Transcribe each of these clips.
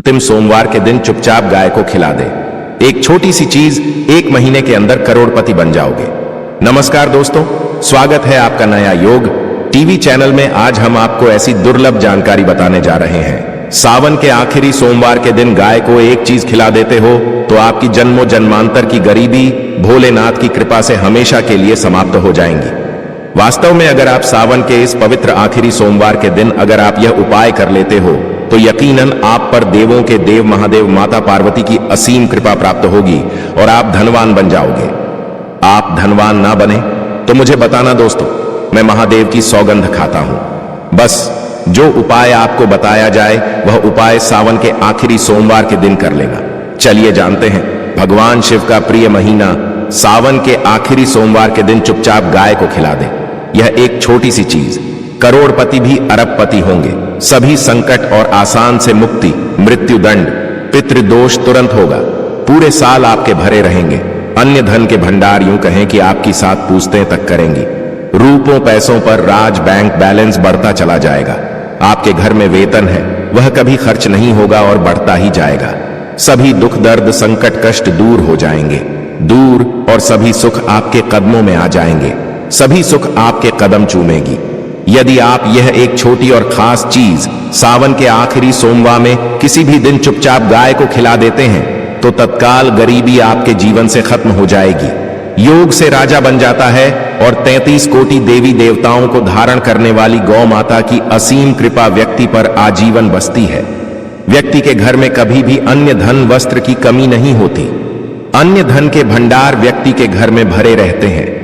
तुम सोमवार के दिन चुपचाप गाय को खिला दे। एक छोटी सी चीज 1 महीने के अंदर करोड़पति बन जाओगे। नमस्कार दोस्तों, स्वागत है आपका नया योग टीवी चैनल में। आज हम आपको ऐसी दुर्लभ जानकारी बताने जा रहे हैं। सावन के आखिरी सोमवार के दिन गाय को एक चीज खिला देते हो तो आपकी जन्मों जन्मांतर की गरीबी भोलेनाथ की कृपा से हमेशा के लिए समाप्त हो जाएंगी। वास्तव में अगर आप सावन के इस पवित्र आखिरी सोमवार के दिन अगर आप यह उपाय कर लेते हो तो यकीनन आप पर देवों के देव महादेव माता पार्वती की असीम कृपा प्राप्त होगी और आप धनवान बन जाओगे। आप धनवान ना बने तो मुझे बताना दोस्तों, मैं महादेव की सौगंध खाता हूं। बस जो उपाय आपको बताया जाए वह उपाय सावन के आखिरी सोमवार के दिन कर लेना। चलिए जानते हैं। भगवान शिव का प्रिय महीना सावन के आखिरी सोमवार के दिन चुपचाप गाय को खिला दे। यह एक छोटी सी चीज करोड़पति भी अरबपति होंगे। सभी संकट और आसान से मुक्ति, मृत्यु दंड, पितृदोष तुरंत होगा। पूरे साल आपके भरे रहेंगे। अन्य धन के भंडार यूं कहें कि आपकी साथ पूछते तक करेंगी। रूपों पैसों पर राज बैंक बैलेंस बढ़ता चला जाएगा। आपके घर में वेतन है वह कभी खर्च नहीं होगा और बढ़ता ही जाएगा। सभी दुख दर्द संकट कष्ट दूर हो जाएंगे दूर और सभी सुख आपके कदमों में आ जाएंगे। सभी सुख आपके कदम चूमेगी। यदि आप यह एक छोटी और खास चीज सावन के आखिरी सोमवार में किसी भी दिन चुपचाप गाय को खिला देते हैं तो तत्काल गरीबी आपके जीवन से खत्म हो जाएगी। योग से राजा बन जाता है और 33 कोटि देवी देवताओं को धारण करने वाली गौ माता की असीम कृपा व्यक्ति पर आजीवन बसती है। व्यक्ति के घर में कभी भी अन्य धन वस्त्र की कमी नहीं होती। अन्य धन के भंडार व्यक्ति के घर में भरे रहते हैं।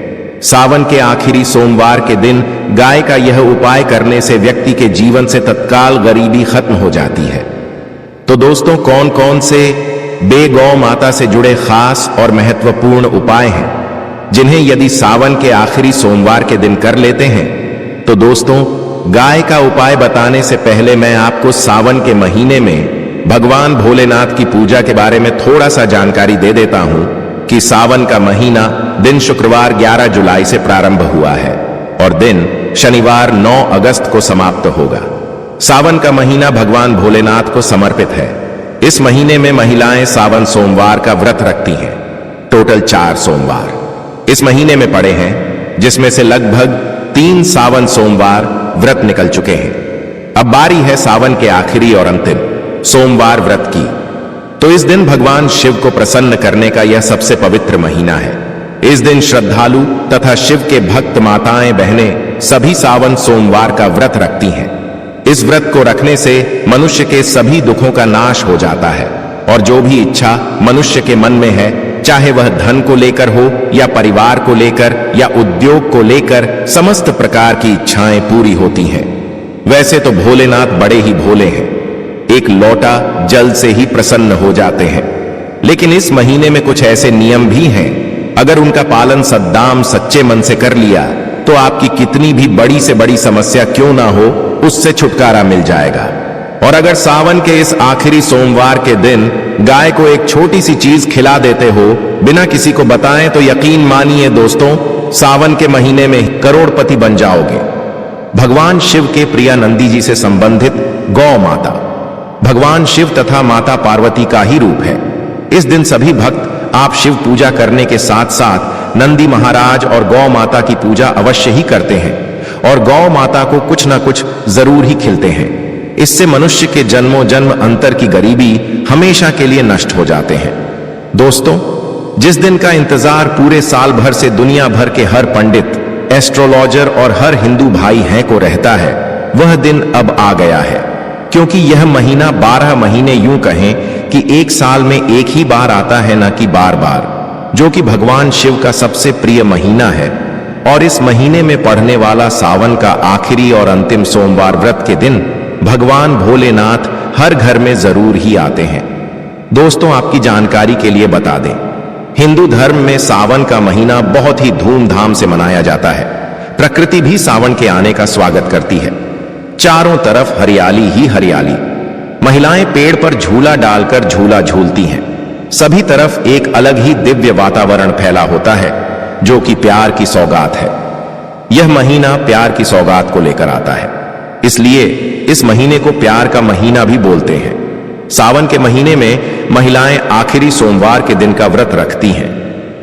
सावन के आखिरी सोमवार के दिन गाय का यह उपाय करने से व्यक्ति के जीवन से तत्काल गरीबी खत्म हो जाती है। तो दोस्तों, कौन कौन से गौ माता से जुड़े खास और महत्वपूर्ण उपाय हैं जिन्हें यदि सावन के आखिरी सोमवार के दिन कर लेते हैं तो दोस्तों, गाय का उपाय बताने से पहले मैं आपको सावन के महीने में भगवान भोलेनाथ की पूजा के बारे में थोड़ा सा जानकारी दे देता हूं कि सावन का महीना दिन शुक्रवार 11 जुलाई से प्रारंभ हुआ है और दिन शनिवार 9 अगस्त को समाप्त होगा। सावन का महीना भगवान भोलेनाथ को समर्पित है। इस महीने में महिलाएं सावन सोमवार का व्रत रखती हैं। टोटल 4 सोमवार इस महीने में पड़े हैं, जिसमें से लगभग 3 सावन सोमवार व्रत निकल चुके हैं। अब बारी है सावन के आखिरी और अंतिम सोमवार व्रत की। तो इस दिन भगवान शिव को प्रसन्न करने का यह सबसे पवित्र महीना है। इस दिन श्रद्धालु तथा शिव के भक्त माताएं बहनें सभी सावन सोमवार का व्रत रखती हैं। इस व्रत को रखने से मनुष्य के सभी दुखों का नाश हो जाता है और जो भी इच्छा मनुष्य के मन में है, चाहे वह धन को लेकर हो या परिवार को लेकर या उद्योग को लेकर, समस्त प्रकार की इच्छाएं पूरी होती हैं। वैसे तो भोलेनाथ बड़े ही भोले हैं, एक लोटा जल से ही प्रसन्न हो जाते हैं। लेकिन इस महीने में कुछ ऐसे नियम भी हैं, अगर उनका पालन सद्दाम सच्चे मन से कर लिया तो आपकी कितनी भी बड़ी से बड़ी समस्या क्यों ना हो, उससे छुटकारा मिल जाएगा। और अगर सावन के इस आखिरी सोमवार के दिन गाय को एक छोटी सी चीज खिला देते हो बिना किसी को बताएं तो यकीन मानिए दोस्तों, सावन के महीने में करोड़पति बन जाओगे। भगवान शिव के प्रिया नंदी जी से संबंधित गौ माता भगवान शिव तथा माता पार्वती का ही रूप है। इस दिन सभी भक्त आप शिव पूजा करने के साथ साथ नंदी महाराज और गौ माता की पूजा अवश्य ही करते हैं और गौ माता को कुछ ना कुछ जरूर ही खिलते हैं। इससे मनुष्य के जन्मों जन्म अंतर की गरीबी हमेशा के लिए नष्ट हो जाते हैं। दोस्तों, जिस दिन का इंतजार पूरे साल भर से दुनिया भर के हर पंडित, एस्ट्रोलॉजर और हर हिंदू भाई हैं को रहता है, वह दिन अब आ गया है। क्योंकि यह महीना 12 महीने यूं कहें कि एक साल में एक ही बार आता है, न कि बार बार, जो कि भगवान शिव का सबसे प्रिय महीना है। और इस महीने में पड़ने वाला सावन का आखिरी और अंतिम सोमवार व्रत के दिन भगवान भोलेनाथ हर घर में जरूर ही आते हैं। दोस्तों, आपकी जानकारी के लिए बता दें, हिंदू धर्म में सावन का महीना बहुत ही धूमधाम से मनाया जाता है। प्रकृति भी सावन के आने का स्वागत करती है। चारों तरफ हरियाली ही हरियाली। महिलाएं पेड़ पर झूला डालकर झूला झूलती हैं। सभी तरफ एक अलग ही दिव्य वातावरण फैला होता है जो कि प्यार की सौगात है। यह महीना प्यार की सौगात को लेकर आता है, इसलिए इस महीने को प्यार का महीना भी बोलते हैं। सावन के महीने में महिलाएं आखिरी सोमवार के दिन का व्रत रखती हैं।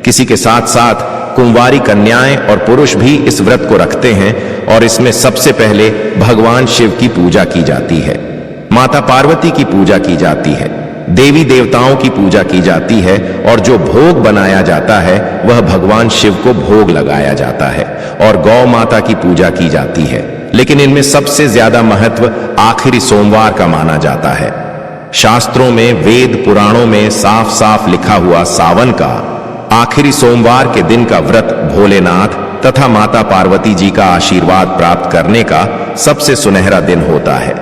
किसी के साथ साथ कुंवारी कन्याएं और पुरुष भी इस व्रत को रखते हैं और इसमें सबसे पहले भगवान शिव की पूजा की जाती है, माता पार्वती की पूजा की जाती है, देवी देवताओं की पूजा की जाती है और जो भोग बनाया जाता है वह भगवान शिव को भोग लगाया जाता है और गौ माता की पूजा की जाती है। लेकिन इनमें सबसे ज्यादा महत्व आखिरी सोमवार का माना जाता है। शास्त्रों में, वेद पुराणों में साफ साफ लिखा हुआ सावन का आखिरी सोमवार के दिन का व्रत भोलेनाथ तथा माता पार्वती जी का आशीर्वाद प्राप्त करने का सबसे सुनहरा दिन होता है।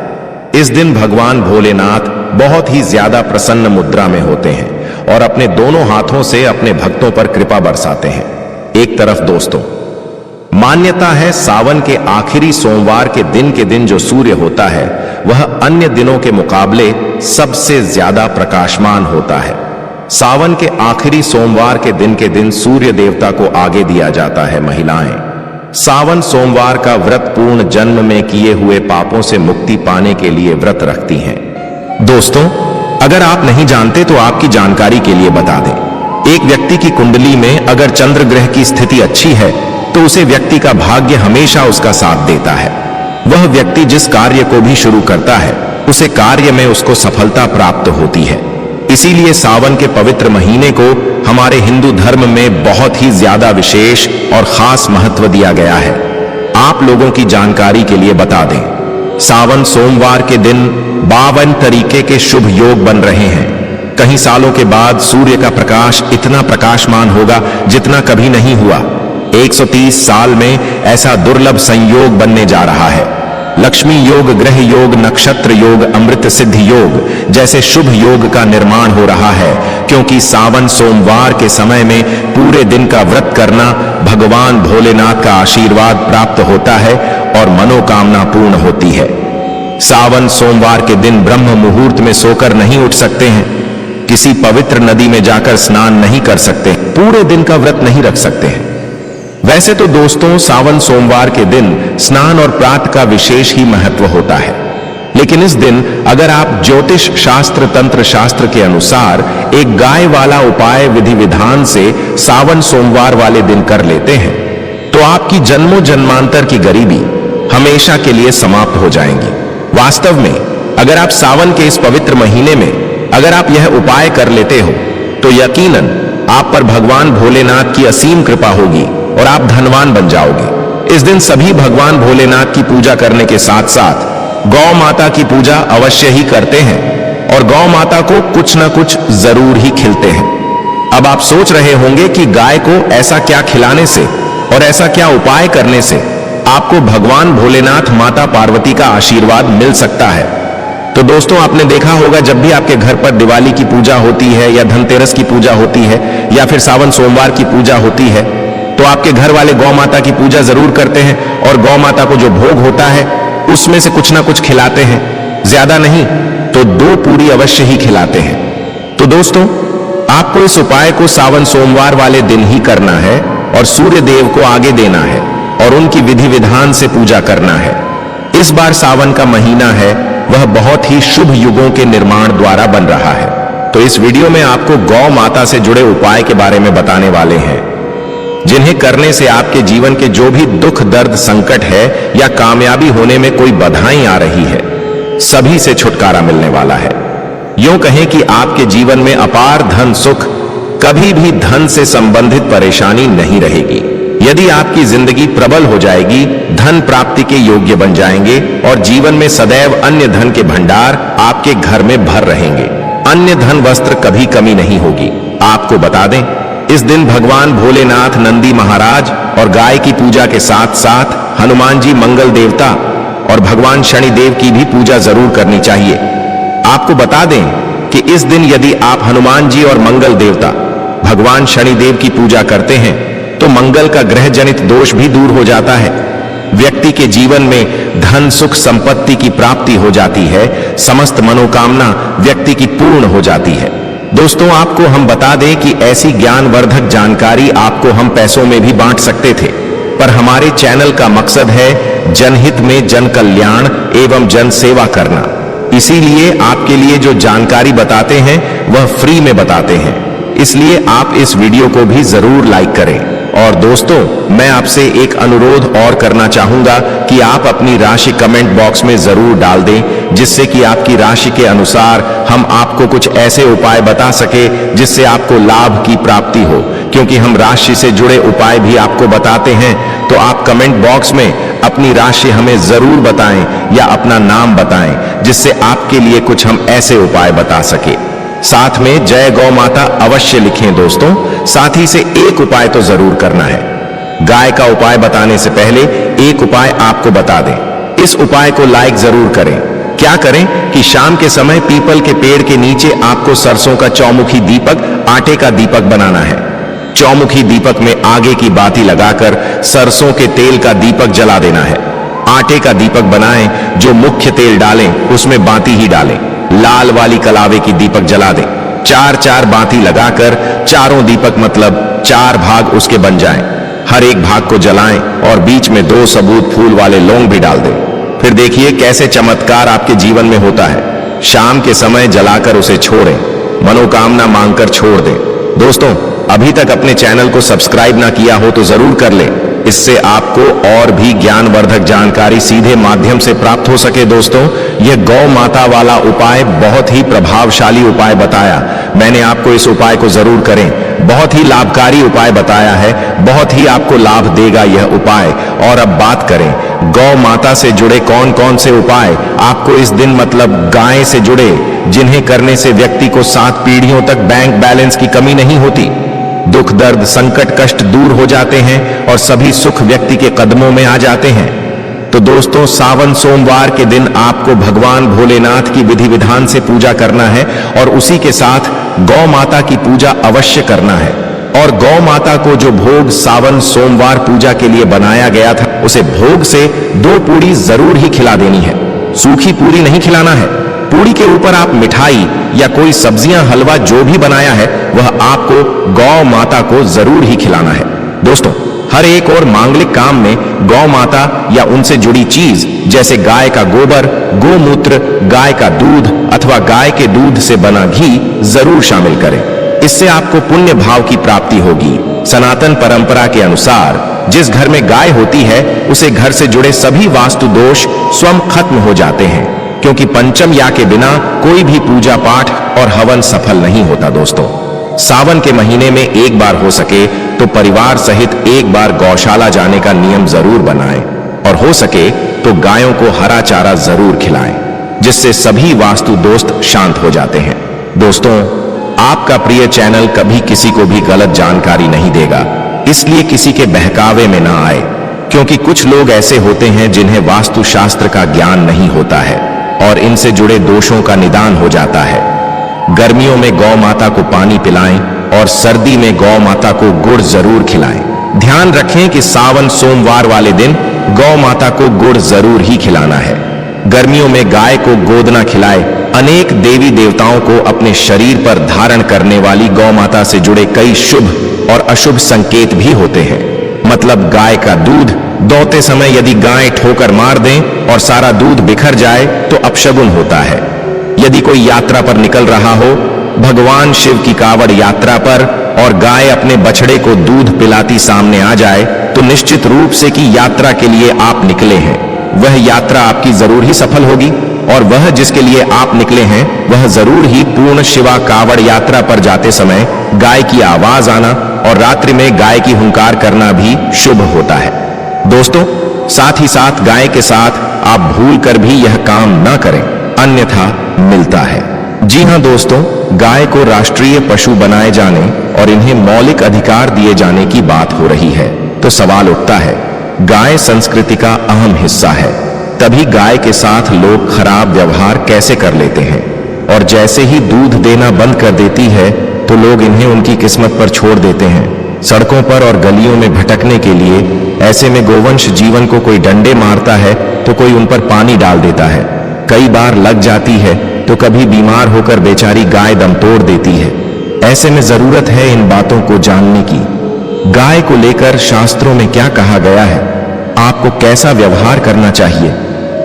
इस दिन भगवान भोलेनाथ बहुत ही ज्यादा प्रसन्न मुद्रा में होते हैं और अपने दोनों हाथों से अपने भक्तों पर कृपा बरसाते हैं। एक तरफ दोस्तों, मान्यता है सावन के आखिरी सोमवार के दिन जो सूर्य होता है वह अन्य दिनों के मुकाबले सबसे ज्यादा प्रकाशमान होता है। सावन के आखिरी सोमवार के दिन सूर्य देवता को आगे दिया जाता है। महिलाएं सावन सोमवार का व्रत पूर्ण जन्म में किए हुए पापों से मुक्ति पाने के लिए व्रत रखती हैं। दोस्तों, अगर आप नहीं जानते तो आपकी जानकारी के लिए बता दें, एक व्यक्ति की कुंडली में अगर चंद्र ग्रह की स्थिति अच्छी है तो उसे व्यक्ति का भाग्य हमेशा उसका साथ देता है। वह व्यक्ति जिस कार्य को भी शुरू करता है उसे कार्य में उसको सफलता प्राप्त होती है। इसीलिए सावन के पवित्र महीने को हमारे हिंदू धर्म में बहुत ही ज्यादा विशेष और खास महत्व दिया गया है। आप लोगों की जानकारी के लिए बता दें, सावन सोमवार के दिन 52 तरीके के शुभ योग बन रहे हैं। कई सालों के बाद सूर्य का प्रकाश इतना प्रकाशमान होगा जितना कभी नहीं हुआ। 130 साल में ऐसा दुर्लभ संयोग बनने जा रहा है। लक्ष्मी योग, ग्रह योग, नक्षत्र योग, अमृत सिद्धि योग जैसे शुभ योग का निर्माण हो रहा है, क्योंकि सावन सोमवार के समय में पूरे दिन का व्रत करना भगवान भोलेनाथ का आशीर्वाद प्राप्त होता है और मनोकामना पूर्ण होती है। सावन सोमवार के दिन ब्रह्म मुहूर्त में सोकर नहीं उठ सकते हैं, किसी पवित्र नदी में जाकर स्नान नहीं कर सकते, पूरे दिन का व्रत नहीं रख सकते हैं। वैसे तो दोस्तों, सावन सोमवार के दिन स्नान और प्रात का विशेष ही महत्व होता है, लेकिन इस दिन अगर आप ज्योतिष शास्त्र, तंत्र शास्त्र के अनुसार एक गाय वाला उपाय विधि विधान से सावन सोमवार वाले दिन कर लेते हैं तो आपकी जन्मों जन्मांतर की गरीबी हमेशा के लिए समाप्त हो जाएंगी। वास्तव में अगर आप सावन के इस पवित्र महीने में अगर आप यह उपाय कर लेते हो तो यकीनन आप पर भगवान भोलेनाथ की असीम कृपा होगी और आप धनवान बन जाओगे। इस दिन सभी भगवान भोलेनाथ की पूजा करने के साथ साथ गौ माता की पूजा अवश्य ही करते हैं और गौ माता को कुछ ना कुछ जरूर ही खिलते हैं। अब आप सोच रहे होंगे कि गाय को ऐसा क्या खिलाने से और ऐसा क्या उपाय करने से आपको भगवान भोलेनाथ, माता पार्वती का आशीर्वाद मिल सकता है। तो दोस्तों, आपने देखा होगा जब भी आपके घर पर दिवाली की पूजा होती है या धनतेरस की पूजा होती है या फिर सावन सोमवार की पूजा होती है तो आपके घर वाले गौ माता की पूजा जरूर करते हैं और गौ माता को जो भोग होता है उसमें से कुछ ना कुछ खिलाते हैं, ज्यादा नहीं तो 2 पूरी अवश्य ही खिलाते हैं। तो दोस्तों, आपको इस उपाय को सावन सोमवार वाले दिन ही करना है और सूर्य देव को आगे देना है और उनकी विधि विधान से पूजा करना है। इस बार सावन का महीना है वह बहुत ही शुभ युगों के निर्माण द्वारा बन रहा है। तो इस वीडियो में आपको गौ माता से जुड़े उपाय के बारे में बताने वाले हैं, जिन्हें करने से आपके जीवन के जो भी दुख, दर्द, संकट है या कामयाबी होने में कोई बाधाएं आ रही है, सभी से छुटकारा मिलने वाला है। यूं कहें कि आपके जीवन में अपार धन सुख, कभी भी धन से संबंधित परेशानी नहीं रहेगी। यदि आपकी जिंदगी प्रबल हो जाएगी, धन प्राप्ति के योग्य बन जाएंगे और जीवन में सदैव अन्य धन के भंडार आपके घर में भर रहेंगे। अन्य धन वस्त्र कभी कमी नहीं होगी। आपको बता दें, इस दिन भगवान भोलेनाथ, नंदी महाराज और गाय की पूजा के साथ साथ हनुमान जी, मंगल देवता और भगवान शनि देव की भी पूजा जरूर करनी चाहिए। आपको बता दें कि इस दिन यदि आप हनुमान जी और मंगल देवता, भगवान शनि देव की पूजा करते हैं तो मंगल का ग्रह जनित दोष भी दूर हो जाता है। व्यक्ति के जीवन में धन, सुख, संपत्ति की प्राप्ति हो जाती है। समस्त मनोकामना व्यक्ति की पूर्ण हो जाती है। दोस्तों, आपको हम बता दें कि ऐसी ज्ञानवर्धक जानकारी आपको हम पैसों में भी बांट सकते थे, पर हमारे चैनल का मकसद है जनहित में जन कल्याण एवं जन सेवा करना। इसीलिए आपके लिए जो जानकारी बताते हैं वह फ्री में बताते हैं, इसलिए आप इस वीडियो को भी जरूर लाइक करें। और दोस्तों, मैं आपसे एक अनुरोध और करना चाहूंगा कि आप अपनी राशि कमेंट बॉक्स में जरूर डाल दें, जिससे कि आपकी राशि के अनुसार हम आपको कुछ ऐसे उपाय बता सके जिससे आपको लाभ की प्राप्ति हो। क्योंकि हम राशि से जुड़े उपाय भी आपको बताते हैं, तो आप कमेंट बॉक्स में अपनी राशि हमें जरूर बताएं या अपना नाम बताएं, जिससे आपके लिए कुछ हम ऐसे उपाय बता सके। साथ में जय गौ माता अवश्य लिखें दोस्तों। साथ ही से एक उपाय तो जरूर करना है। गाय का उपाय बताने से पहले एक उपाय आपको बता दें। इस उपाय को लाइक जरूर करें। क्या करें कि शाम के समय पीपल के पेड़ के नीचे आपको सरसों का चौमुखी दीपक, आटे का दीपक बनाना है। चौमुखी दीपक में आगे की बाती लगाकर सरसों के तेल का दीपक जला देना है। आटे का दीपक बनाएं, जो मुख्य तेल डालें उसमें बाती ही डालें। लाल वाली कलावे की दीपक जला दें। 4-4 बाती लगाकर चारों दीपक मतलब 4 भाग उसके बन जाएं। हर एक भाग को जलाएं और बीच में 2 सबूत फूल वाले लौंग भी डाल दें। फिर देखिए कैसे चमत्कार आपके जीवन में होता है। शाम के समय जलाकर उसे छोड़ें, मनोकामना मांगकर छोड़ दें। दोस्तों, अभी तक अपने चैनल को सब्सक्राइब ना किया हो तो जरूर कर लें, इससे आपको और भी ज्ञानवर्धक जानकारी सीधे माध्यम से प्राप्त हो सके। दोस्तों, यह गौ माता वाला उपाय बहुत ही प्रभावशाली उपाय बताया मैंने आपको। इस उपाय को जरूर करें। बहुत ही लाभकारी उपाय बताया है, बहुत ही आपको लाभ देगा यह उपाय। और अब बात करें गौ माता से जुड़े कौन कौन से उपाय आपको इस दिन मतलब गाय से जुड़े, जिन्हें करने से व्यक्ति को 7 पीढ़ियों तक बैंक बैलेंस की कमी नहीं होती, दुख दर्द संकट कष्ट दूर हो जाते हैं और सभी सुख व्यक्ति के कदमों में आ जाते हैं। तो दोस्तों, सावन सोमवार के दिन आपको भगवान भोलेनाथ की विधि विधान से पूजा करना है और उसी के साथ गौ माता की पूजा अवश्य करना है। और गौ माता को जो भोग सावन सोमवार पूजा के लिए बनाया गया था, उसे भोग से 2 पूरी जरूर ही खिला देनी है। सूखी पूरी नहीं खिलाना है। पूरी के ऊपर आप मिठाई या कोई सब्जियां, हलवा जो भी बनाया है वह आपको गौ माता को जरूर ही खिलाना है। दोस्तों, हर एक और मांगलिक काम में गौ माता या उनसे जुड़ी चीज जैसे गाय का गोबर, गोमूत्र, गाय का दूध अथवा गाय के दूध से बना घी जरूर शामिल करें। इससे आपको पुण्य भाव की प्राप्ति होगी। सनातन परंपरा के अनुसार जिस घर में गाय होती है उसे घर से जुड़े सभी वास्तु दोष स्वयं खत्म हो जाते हैं, क्योंकि पंचम या के बिना कोई भी पूजा पाठ और हवन सफल नहीं होता। दोस्तों, सावन के महीने में एक बार हो सके तो परिवार सहित एक बार गौशाला जाने का नियम जरूर बनाएं और हो सके तो गायों को हरा चारा जरूर खिलाएं, जिससे सभी वास्तु दोस्त शांत हो जाते हैं। दोस्तों, आपका प्रिय चैनल कभी किसी को भी गलत जानकारी नहीं देगा, इसलिए किसी के बहकावे में ना आए, क्योंकि कुछ लोग ऐसे होते हैं जिन्हें वास्तु शास्त्र का ज्ञान नहीं होता है और इनसे जुड़े दोषों का निदान हो जाता है। गर्मियों में गौ माता को पानी पिलाएं और सर्दी में गौ माता को गुड़ जरूर खिलाएं। ध्यान रखें कि सावन सोमवार वाले दिन गौ माता को गुड़ जरूर ही खिलाना है। गर्मियों में गाय को गोदना खिलाए। अनेक देवी देवताओं को अपने शरीर पर धारण करने वाली गौ माता से जुड़े कई शुभ और अशुभ संकेत भी होते हैं। मतलब गाय का दूध दोहते समय यदि गाय ठोकर मार दें और सारा दूध बिखर जाए तो अपशगुन होता है। यदि कोई यात्रा पर निकल रहा हो, भगवान शिव की कावड़ यात्रा पर, और गाय अपने बछड़े को दूध पिलाती सामने आ जाए तो निश्चित रूप से कि यात्रा के लिए आप निकले हैं, वह यात्रा आपकी जरूर ही सफल होगी। और वह जिसके लिए आप निकले हैं वह जरूर ही पूर्ण शिवा कावड़ यात्रा पर जाते समय गाय की आवाज आना और रात्रि में गाय की हुंकार करना भी शुभ होता है। दोस्तों, साथ ही साथ गाय के साथ आप भूल कर भी यह काम ना करें, अन्यथा मिलता है। जी हां दोस्तों, गाय को राष्ट्रीय पशु बनाए जाने और इन्हें मौलिक अधिकार दिए जाने की बात हो रही है, तो सवाल उठता है, गाय संस्कृति का अहम हिस्सा है, तभी गाय के साथ लोग खराब व्यवहार कैसे कर लेते हैं, और जैसे ही दूध देना बंद कर देती है तो लोग इन्हें उनकी किस्मत पर छोड़ देते हैं, सड़कों पर और गलियों में भटकने के लिए। ऐसे में गोवंश जीवन को कोई डंडे मारता है तो कोई उन पर पानी डाल देता है, कई बार लग जाती है तो कभी बीमार होकर बेचारी गाय दम तोड़ देती है। ऐसे में जरूरत है इन बातों को जानने की। गाय को लेकर शास्त्रों में क्या कहा गया है, आपको कैसा व्यवहार करना चाहिए।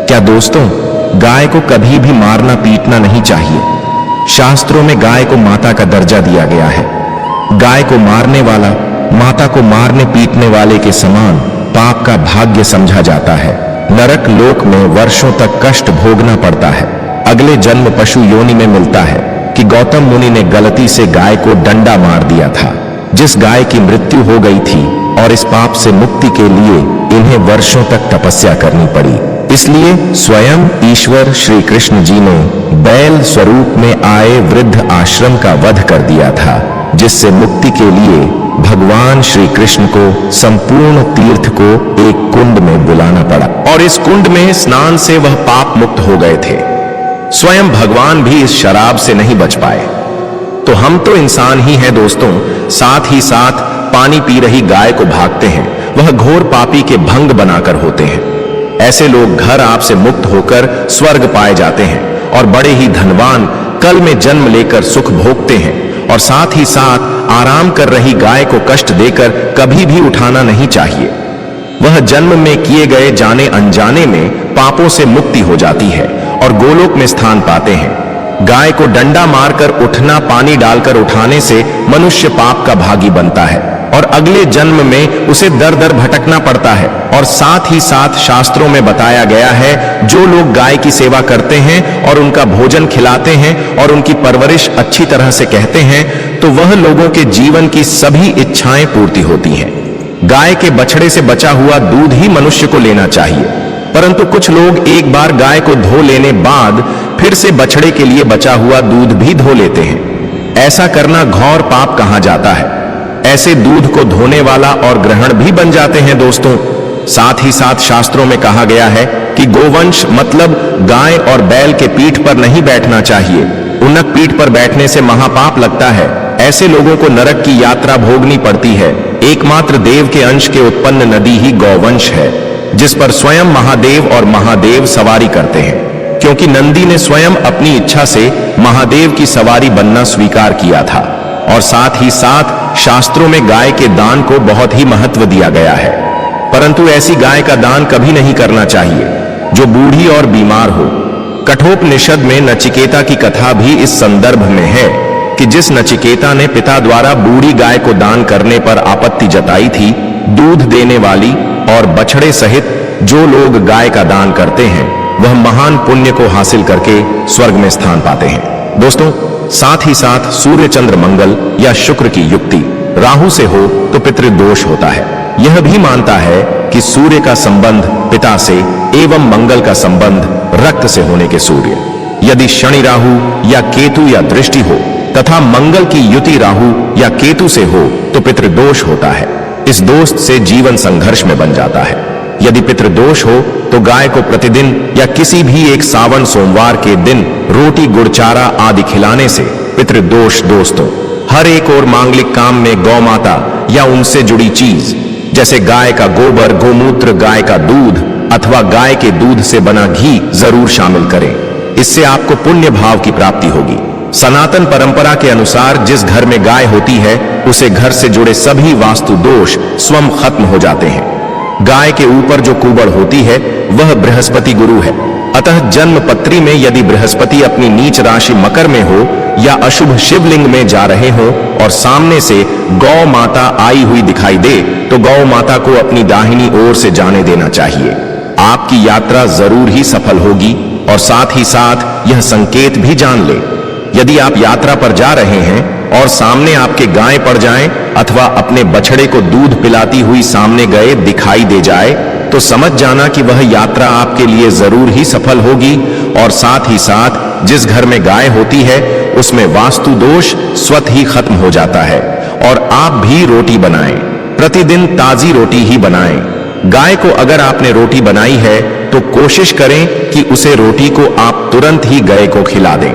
क्या दोस्तों, गाय को कभी भी मारना पीटना नहीं चाहिए। शास्त्रों में गाय को माता का दर्जा दिया गया है। गाय को मारने वाला माता को मारने पीटने वाले के समान पाप का भाग्य समझा जाता है। नरक लोक में वर्षों तक कष्ट भोगना पड़ता है। अगले जन्म पशु योनि में मिलता है कि गौतम मुनि ने गलती से गाय को डंडा मार दिया था, जिस गाय की मृत्यु हो गई थी, और इस पाप से मुक्ति के लिए इन्हें वर्षों तक तपस्या करनी पड़ी। इसलिए स्वयं ईश्वर श्री कृष्ण जी ने बैल स्वरूप में आए वृद्ध आश्रम का वध कर दिया था, जिससे मुक्ति के लिए भगवान श्री कृष्ण को संपूर्ण तीर्थ को एक कुंड में बुलाना पड़ा, और इस कुंड में स्नान से वह पाप मुक्त हो गए थे। स्वयं भगवान भी इस शराब से नहीं बच पाए। तो हम तो इंसान ही हैं दोस्तों, साथ ही साथ पानी पी रही गाय को भागते हैं, वह घोर पापी के भंग बनाकर होते हैं। ऐसे लोग घर आपसे मुक्त होकर स्वर्ग पाए जाते हैं और बड़े ही धनवान कल में जन्म लेकर सुख भोगते हैं, और साथ ही साथ आराम कर रही गाय को कष्ट देकर कभी भी उठाना नहीं चाहिए। वह जन्म में किए गए जाने अनजाने में पापों से मुक्ति हो जाती है और गोलोक में स्थान पाते हैं। गाय को डंडा मारकर उठना, पानी डालकर उठाने से मनुष्य पाप का भागी बनता है और अगले जन्म में उसे दर दर भटकना पड़ता है। और साथ ही साथ शास्त्रों में बताया गया है, जो लोग गाय की सेवा करते हैं और उनका भोजन खिलाते हैं और उनकी परवरिश अच्छी तरह से कहते हैं, तो वह लोगों के जीवन की सभी इच्छाएं पूर्ति होती हैं। गाय के बछड़े से बचा हुआ दूध ही मनुष्य को लेना चाहिए, परंतु कुछ लोग एक बार गाय को धो लेने बाद फिर से बछड़े के लिए बचा हुआ दूध भी धो लेते हैं। ऐसा करना घोर पाप कहा जाता है। ऐसे दूध को धोने वाला और ग्रहण भी बन जाते हैं दोस्तों। साथ ही साथ शास्त्रों में कहा गया है कि गोवंश मतलब गाय और बैल के पीठ पर नहीं बैठना चाहिए। उन्नत पीठ पर बैठने से महापाप लगता है। ऐसे लोगों को नरक की यात्रा भोगनी पड़ती है। एकमात्र देव के अंश के उत्पन्न नदी ही गौवंश है, जिस पर स्वयं महादेव और महादेव सवारी करते हैं, क्योंकि नंदी ने स्वयं अपनी इच्छा से महादेव की सवारी बनना स्वीकार किया था। और साथ ही साथ शास्त्रों में गाय के दान को बहुत ही महत्व दिया गया है, परंतु ऐसी गाय का दान कभी नहीं करना चाहिए जो बूढ़ी और बीमार हो। कठोपनिषद में नचिकेता की कथा भी इस संदर्भ में है कि जिस नचिकेता ने पिता द्वारा बूढ़ी गाय को दान करने पर आपत्ति जताई थी, दूध देने वाली और बछड़े सहित जो लोग गाय का दान करते हैं, वह महान पुण्य को हासिल करके स्वर्ग में स्थान पाते हैं। दोस्तों, साथ ही साथ सूर्य चंद्र मंगल या शुक्र की युक्ति राहु से हो तो पितृदोष होता है। यह भी मानता है कि सूर्य का संबंध पिता से एवं मंगल का संबंध रक्त से होने के सूर्य, यदि शनि राहु या केतु या दृष्टि हो तथा मंगल की युति राहु या केतु से हो तो पितृदोष होता है। इस दोष से जीवन संघर्ष में बन जाता है। यदि पितृदोष हो तो गाय को प्रतिदिन या किसी भी एक सावन सोमवार के दिन रोटी गुड़ चारा आदि खिलाने से पितृदोष दोस्तों हर एक और मांगलिक काम में गौ माता या उनसे जुड़ी चीज जैसे गाय का गोबर, गोमूत्र, गाय का दूध अथवा गाय के दूध से बना घी जरूर शामिल करें। इससे आपको पुण्य भाव की प्राप्ति होगी। सनातन परंपरा के अनुसार जिस घर में गाय होती है उसे घर से जुड़े सभी वास्तु दोष स्वयं खत्म हो जाते हैं। गाय के ऊपर जो कुबड़ होती है वह बृहस्पति गुरु है। अतः जन्म पत्री में यदि बृहस्पति अपनी नीच राशि मकर में हो या अशुभ शिवलिंग में जा रहे हो और सामने से गौ माता आई हुई दिखाई दे तो गौ माता को अपनी दाहिनी ओर से जाने देना चाहिए। आपकी यात्रा जरूर ही सफल होगी। और साथ ही साथ यह संकेत भी जान ले, यदि आप यात्रा पर जा रहे हैं और सामने आपके गाय पड़ जाएं अथवा अपने बछड़े को दूध पिलाती हुई सामने गए दिखाई दे जाए तो समझ जाना कि वह यात्रा आपके लिए जरूर ही सफल होगी। और साथ ही साथ जिस घर में गाय होती है उसमें वास्तु दोष स्वतः ही खत्म हो जाता है। और आप भी रोटी बनाएं, प्रतिदिन ताजी रोटी ही बनाएं। गाय को अगर आपने रोटी बनाई है तो कोशिश करें कि उसे रोटी को आप तुरंत ही गाय को खिला दें।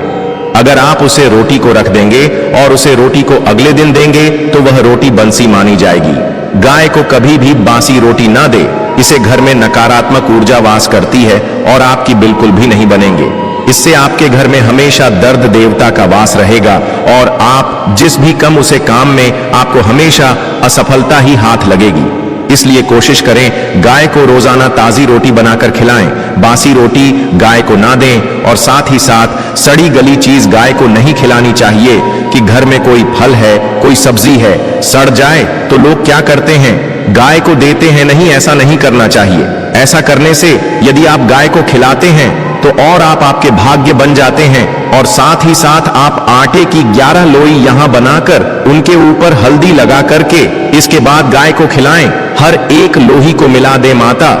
अगर आप उसे रोटी को रख देंगे और उसे रोटी को अगले दिन देंगे तो वह रोटी बंसी मानी जाएगी। गाय को कभी भी बासी रोटी ना दे, इसे घर में नकारात्मक ऊर्जा वास करती है और आपकी बिल्कुल भी नहीं बनेंगे। इससे आपके घर में हमेशा दर्द देवता का वास रहेगा और आप जिस भी कम उसे काम में आपको हमेशा असफलता ही हाथ लगेगी। इसलिए कोशिश करें गाय को रोजाना ताजी रोटी बनाकर खिलाएं। बासी रोटी गाय को ना दें और साथ ही साथ सड़ी गली चीज गाय को नहीं खिलानी चाहिए कि घर में कोई फल है, कोई सब्जी है, सड़ जाए तो लोग क्या करते हैं, गाय को देते हैं। नहीं, ऐसा नहीं करना चाहिए। ऐसा करने से यदि आप गाय को खिलाते हैं तो और आपके भाग्य बन जाते हैं। और साथ ही साथ आप आटे की 11 लोई यहां बनाकर उनके ऊपर हल्दी लगा करके इसके बाद गाय को खिलाएं। हर एक लोही को मिला दे माता,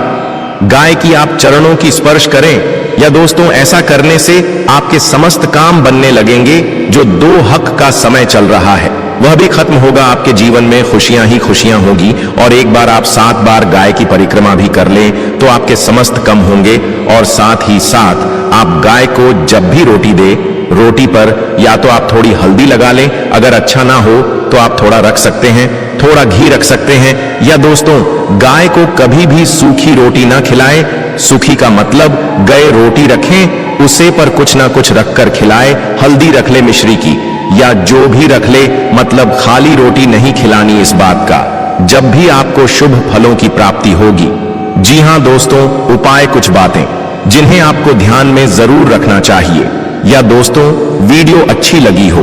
गाय की आप चरणों की स्पर्श करें। या दोस्तों, ऐसा करने से आपके समस्त काम बनने लगेंगे। जो 2 हक का समय चल रहा है वह भी खत्म होगा। आपके जीवन में खुशियां ही खुशियां होगी। और एक बार आप 7 बार गाय की परिक्रमा भी कर लें तो आपके समस्त कम होंगे। और साथ ही साथ आप गाय को जब भी रोटी दे, रोटी पर या तो आप थोड़ी हल्दी लगा लें, अगर अच्छा ना हो तो आप थोड़ा रख सकते हैं, थोड़ा घी रख सकते हैं। या दोस्तों, गाय को कभी भी सूखी रोटी ना खिलाएं। सूखी का मतलब गए रोटी रखें, उसे पर कुछ ना कुछ रखकर खिलाए। हल्दी रख ले मिश्री की या जो भी रख ले, मतलब खाली रोटी नहीं खिलानी। इस बात का जब भी आपको शुभ फलों की प्राप्ति होगी। जी हां दोस्तों, उपाय कुछ बातें जिन्हें आपको ध्यान में जरूर रखना चाहिए। या दोस्तों, वीडियो अच्छी लगी हो,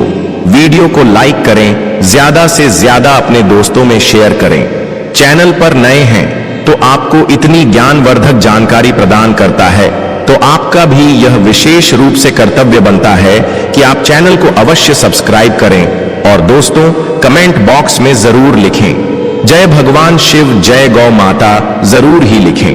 वीडियो को लाइक करें, ज्यादा से ज्यादा अपने दोस्तों में शेयर करें। चैनल पर नए हैं तो आपको इतनी ज्ञानवर्धक जानकारी प्रदान करता है तो आपका भी यह विशेष रूप से कर्तव्य बनता है कि आप चैनल को अवश्य सब्सक्राइब करें। और दोस्तों, कमेंट बॉक्स में जरूर लिखें जय भगवान शिव, जय गौ माता, जरूर ही लिखें।